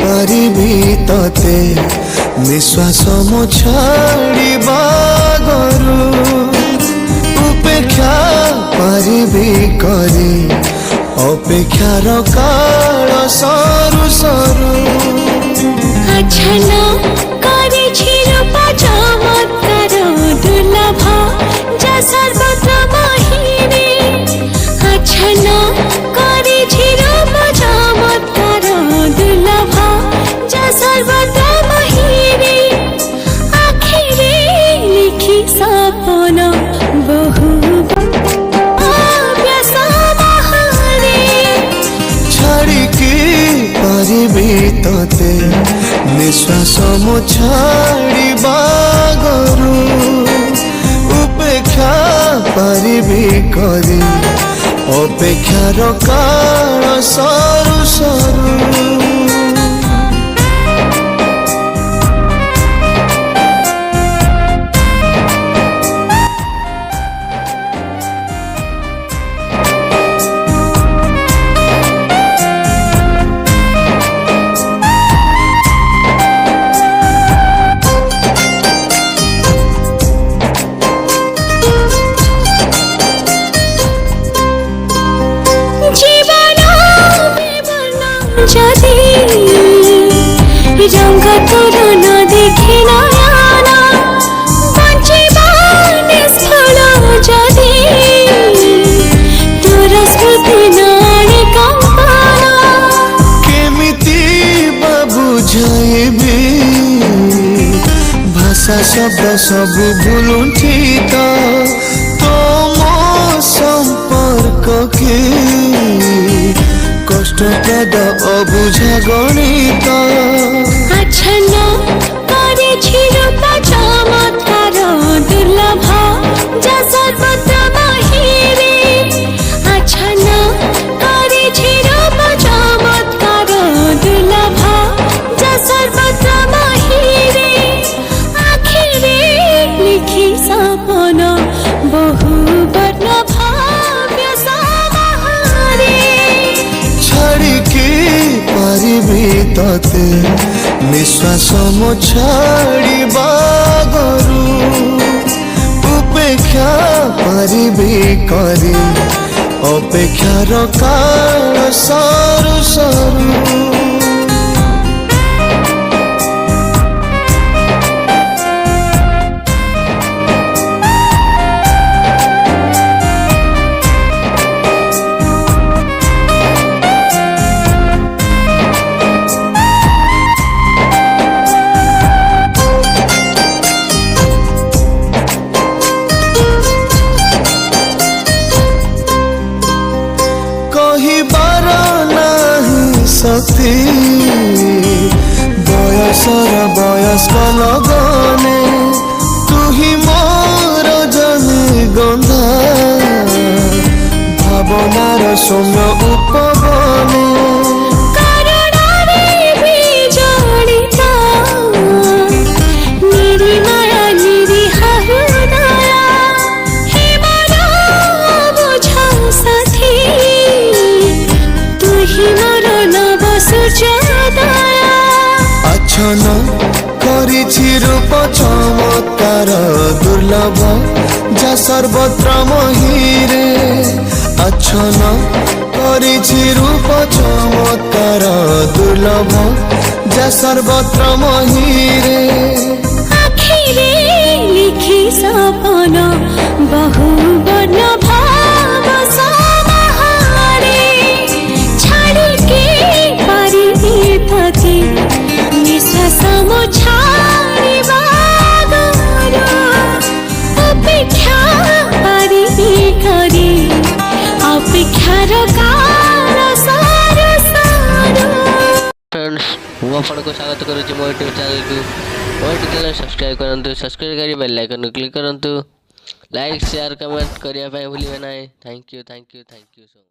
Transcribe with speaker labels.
Speaker 1: पारिबी तते निश्वास मो छाड़िबा गरु उपेक्षा पारिबी करी अपेक्षार काल सरू सरू
Speaker 2: अच्छा करे रूपा चमत्कार दुर्लभ जा सर्वत्र महिरे अच्छा करे रूपा चमत्कार दुर्लभ जा सर्वत्र महिरे आखिरे लिखी सपन बहु तते निश्वास मो छाड़िबा गरु उपेक्षा पारिबी करी अपेक्षार काल सरू सरू रंग तोर न देखी नयना बंचिबा निष्फल जदि तोर स्मृति नाणी कंपना
Speaker 1: केमिति बुझाइबी भाषा शब्द सब भूलुंठी तुम संपर्क के कष्टप्रद अबुझा गणित
Speaker 2: अच्छा करे रूपा चमत्कार दुर्लभ जा सर्वत्र महिरे अच्छा करे रूपा चमत्कार दुर्लभ जा सर्वत्र महिरे आखिरे लिखी सपन बहु वर्ण भव्य समाहारे
Speaker 1: छाड़िकी पारिबी तते निश्वास मो छाड़िबा गरु उपेक्षा पारिबी करी अपेक्षार काल सरू सरू सती बयसर बयस्क लगने तू ही मोर जमी गंधा भावनार सौम्य उपबने अच्छा करिछि रूप चमत्कार दुर्लभ जा सर्वत्र महिरे अच्छा करिछि रूप चमत्कार दुर्लभ जा सर्वत्र महिरे
Speaker 2: आखिरे लिखी सपन बहु वर्ण भाव समाहारे छाड़िके पारिबी तते निश्वास मो छाड़िबा गरु उपेक्षा पारिबी करी अपेक्षार काल सरू सरू
Speaker 3: फ्रेंड्स ମୁଁ ଆପଣଙ୍କୁ ସ୍ୱାଗତ କରୁଛି ମୋ ୟୁଟ୍ୟୁବ୍ ଚ୍ୟାନେଲକୁ। ମୋ ୟୁଟ୍ୟୁବ୍ ଚ୍ୟାନେଲ ସବସ୍କ୍ରାଇବ୍ କରନ୍ତୁ, ସବସ୍କ୍ରାଇବ୍ କରି ବେଲ୍ ଆଇକନ୍କୁ କ୍ଲିକ୍ କରନ୍ତୁ, ଲାଇକ୍ ସେୟାର କମେଣ୍ଟ କରିବା ପାଇଁ ଭୁଲିବେ ନାହିଁ। Thank you so much.